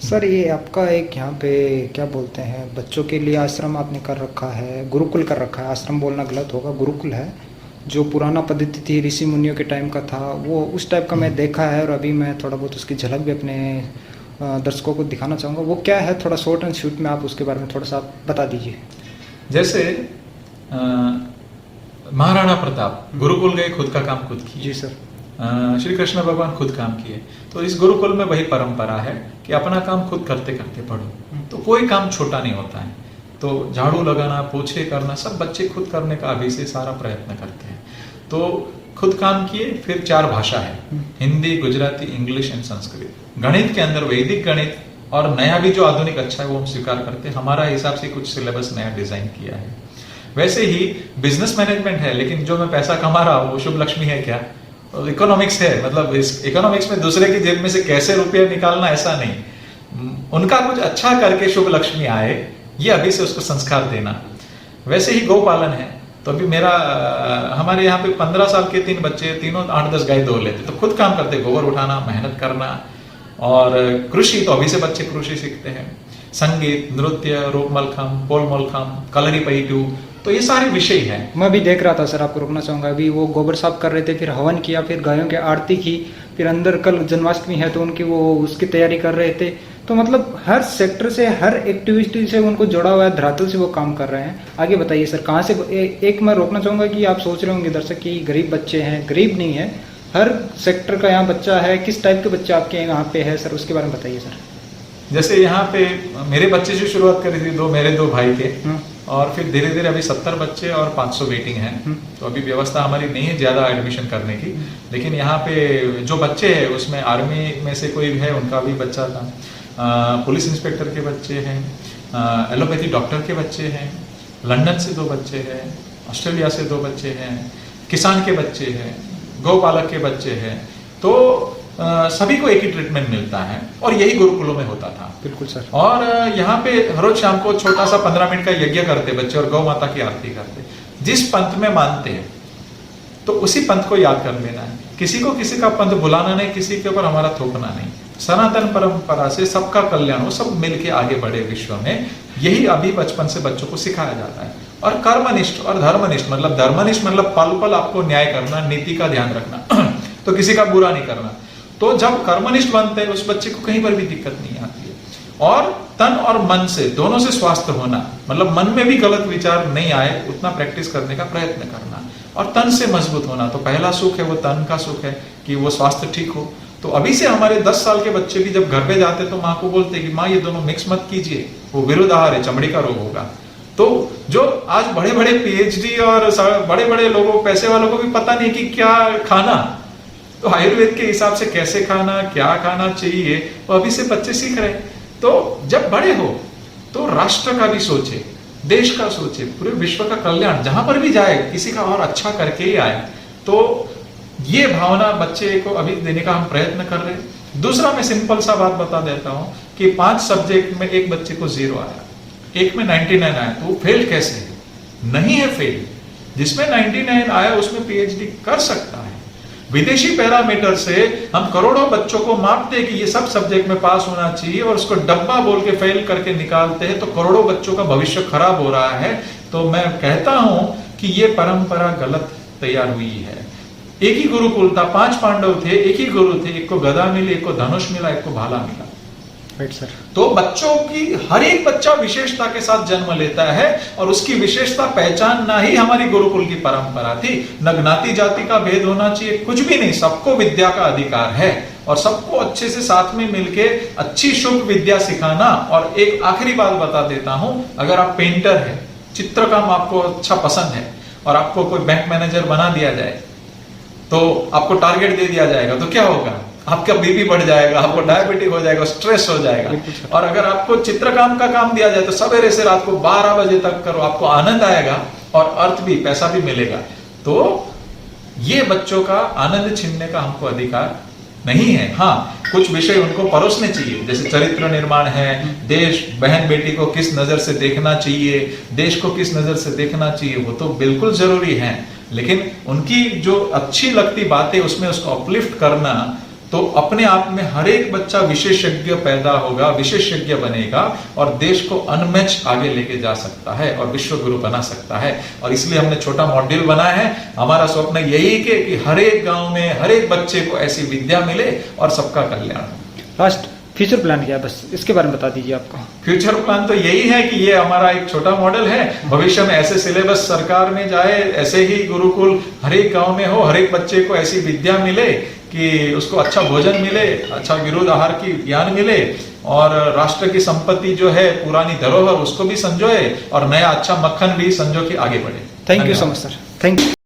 Sir ये आपका एक यहाँ पे क्या बोलते हैं बच्चों के लिए आश्रम आपने कर रखा है, गुरुकुल कर रखा है, आश्रम बोलना गलत होगा, गुरुकुल है। जो पुराना पद्धति थी ऋषि मुनियों के टाइम का था वो उस टाइप का मैं देखा है, और अभी मैं थोड़ा बहुत उसकी झलक भी अपने दर्शकों को दिखाना चाहूँगा। वो क्या है, थोड़ा शॉर्ट एंड स्वीट में आप उसके बारे में थोड़ा सा आप बता दीजिए। जैसे महाराणा प्रताप गुरुकुल गए, खुद का काम खुद किए। जी सर। श्री कृष्ण भगवान खुद काम किए। तो इस गुरुकुल में वही परंपरा है कि अपना काम खुद करते करते पढ़ो। तो कोई काम छोटा नहीं होता है। तो झाड़ू लगाना, पोछे करना, सब बच्चे खुद करने का अभी से सारा प्रयत्न करते हैं। तो खुद काम किए। फिर 4 भाषा है, हिंदी, गुजराती, इंग्लिश एंड संस्कृत। गणित के अंदर वैदिक गणित और नया भी जो आधुनिक अच्छा है वो हम स्वीकार करते हैं। हमारा हिसाब से कुछ सिलेबस नया डिजाइन किया है। वैसे ही बिजनेस मैनेजमेंट है, लेकिन जो मैं पैसा कमा रहा हूँ वो शुभ लक्ष्मी है क्या? इकोनॉमिक्स है, मतलब इस इकोनॉमिक्स में दूसरे की जेब में से कैसे रुपये निकालना, ऐसा नहीं। उनका कुछ अच्छा करके शुभ लक्ष्मी आए, ये अभी से उसको संस्कार देना। वैसे ही गौपालन है। तो अभी मेरा हमारे यहाँ पे 15 साल के 3 बच्चे, तीनों 8-10 गाय दो लेते, तो खुद काम करते, गोबर उठाना, मेहनत करना। और कृषि, तो अभी से बच्चे कृषि सीखते हैं। संगीत, नृत्य, रूप मलखम, पोल मलखम, कलरी पैटू, तो ये सारे विषय हैं। मैं भी देख रहा था सर, आपको रोकना चाहूँगा। अभी वो गोबर साफ कर रहे थे, फिर हवन किया, फिर गायों की आरती की, फिर अंदर कल जन्माष्टमी है तो उनकी वो उसकी तैयारी कर रहे थे। तो मतलब हर सेक्टर से, हर एक्टिविटी से उनको जोड़ा हुआ है, धरातल से वो काम कर रहे हैं। आगे बताइए सर, कहाँ से एक मैं रोकना चाहूँगा कि आप सोच रहे होंगे दर्शक कि गरीब बच्चे हैं, गरीब नहीं है, हर सेक्टर का यहाँ बच्चा है। किस टाइप के बच्चे आपके यहाँ पे है सर, उसके बारे में बताइए सर। जैसे यहाँ पे मेरे बच्चे से शुरुआत करी थी, मेरे दो भाई के, और फिर धीरे धीरे अभी 70 बच्चे और 500 वेटिंग हैं। तो अभी व्यवस्था हमारी नहीं है ज्यादा एडमिशन करने की, लेकिन यहाँ पे जो बच्चे हैं उसमें आर्मी में से कोई है, उनका भी बच्चा था, पुलिस इंस्पेक्टर के बच्चे हैं, एलोपैथी डॉक्टर के बच्चे हैं, लंदन से 2 बच्चे हैं, ऑस्ट्रेलिया से 2 बच्चे हैं, किसान के बच्चे हैं, गौपालक के बच्चे हैं। तो सभी को एक ही ट्रीटमेंट मिलता है, और यही गुरुकुलों में होता था। बिल्कुल सर। और यहाँ पे हर रोज शाम को छोटा सा 15 मिनट का यज्ञ करते बच्चे, और गौ माता की आरती करते। जिस पंथ में मानते हैं तो उसी पंथ को याद कर लेना है। किसी को किसी का पंथ बुलाना नहीं, किसी के ऊपर हमारा थोपना नहीं। सनातन परंपरा से सबका कल्याण हो, सब मिलके आगे बढ़े विश्व में, यही अभी बचपन से बच्चों को सिखाया जाता है। और कर्मनिष्ठ और धर्मनिष्ठ, मतलब धर्मनिष्ठ मतलब पल पल आपको न्याय करना, नीति का ध्यान रखना तो किसी का बुरा नहीं करना। तो जब कर्मनिष्ठ बनते हैं उस बच्चे को कहीं पर भी दिक्कत नहीं आती है। और तन और मन से, दोनों से स्वस्थ होना, मतलब मन में भी गलत विचार नहीं आए उतना प्रैक्टिस करने का प्रयत्न करना, और तन से मजबूत होना। तो पहला सुख है वो तन का सुख है कि वो स्वास्थ्य ठीक हो। तो अभी से हमारे 10 साल के बच्चे भी जब घर पे जाते तो माँ को बोलते कि माँ ये दोनों मिक्स मत कीजिए, वो विरुद्ध आहार है, चमड़ी का रोग होगा। तो जो आज बड़े बड़े पीएचडी और बड़े बड़े लोगों, पैसे वालों को भी पता नहीं कि क्या खाना, तो आयुर्वेद के हिसाब से कैसे खाना, क्या खाना चाहिए, वो अभी से बच्चे सीख रहे हैं। तो जब बड़े हो तो राष्ट्र का भी सोचे, देश का सोचे, पूरे विश्व का कल्याण, जहां पर भी जाए किसी का और अच्छा करके ही आए। तो ये भावना बच्चे को अभी देने का हम प्रयत्न कर रहे हैं। दूसरा, मैं सिंपल सा बात बता देता हूं कि 5 सब्जेक्ट में एक बच्चे को 0 आया, एक में 99 आया, तो वो फेल कैसे है? नहीं है फेल। जिसमें 99 आया उसमें पीएचडी कर सकता है। विदेशी पैरामीटर से हम करोड़ों बच्चों को मापते हैं कि ये सब सब्जेक्ट में पास होना चाहिए, और उसको डब्बा बोल के फेल करके निकालते हैं, तो करोड़ों बच्चों का भविष्य खराब हो रहा है। तो मैं कहता हूं कि ये परंपरा गलत तैयार हुई है। एक ही गुरुकुल था, 5 पांडव थे, एक ही गुरु थे, एक को गदा मिली, एक को धनुष मिला, एक को भाला मिला। Right sir. तो बच्चों की, हर एक बच्चा विशेषता के साथ जन्म लेता है, और उसकी विशेषता पहचानना ही हमारी गुरुकुल की परंपरा थी। न ज्ञाति जाति का भेद होना चाहिए, कुछ भी नहीं, सबको विद्या का अधिकार है, और सबको अच्छे से साथ में मिलके अच्छी शुभ विद्या सिखाना। और एक आखिरी बात बता देता हूं, अगर आप पेंटर है, चित्रकाम आपको अच्छा पसंद है, और आपको कोई बैंक मैनेजर बना दिया जाए, तो आपको टारगेट दे दिया जाएगा, तो क्या होगा? आपका बीपी बढ़ जाएगा, आपको डायबिटीज हो जाएगा, स्ट्रेस हो जाएगा। और अगर आपको चित्रकाम का काम दिया जाए तो सवेरे से रात को 12 बजे तक करो, आपको आनंद आएगा, और अर्थ भी, पैसा भी मिलेगा। तो ये बच्चों का आनंद छीनने का हमको अधिकार नहीं है। हाँ, कुछ विषय उनको परोसने चाहिए, जैसे चरित्र निर्माण है, देश, बहन बेटी को किस नजर से देखना चाहिए, देश को किस नजर से देखना चाहिए, वो तो बिल्कुल जरूरी है। लेकिन उनकी जो अच्छी लगती बातें उसमें उसको अपलिफ्ट करना, तो अपने आप में हर एक बच्चा विशेषज्ञ पैदा होगा, विशेषज्ञ बनेगा और देश को अनमैच आगे लेके जा सकता है और विश्व गुरु बना सकता है। और इसलिए हमने छोटा मॉड्यूल बनाया है। हमारा स्वप्न यही कि हर एक गांव में हर एक बच्चे को ऐसी विद्या मिले और सबका कल्याण। लास्ट फ्यूचर प्लान क्या है, बस इसके बारे में बता दीजिए आपका। फ्यूचर प्लान तो यही है कि ये हमारा एक छोटा मॉडल है। भविष्य में ऐसे सिलेबस सरकार में जाए, ऐसे ही गुरुकुल हर एक गांव में हो, हर एक बच्चे को ऐसी विद्या मिले कि उसको अच्छा भोजन मिले, अच्छा विरुद्ध आहार की ज्ञान मिले और राष्ट्र की संपत्ति जो है पुरानी धरोहर उसको भी संजोए और नया अच्छा मक्खन भी संजो के आगे बढ़े। Thank you so much sir, thank you.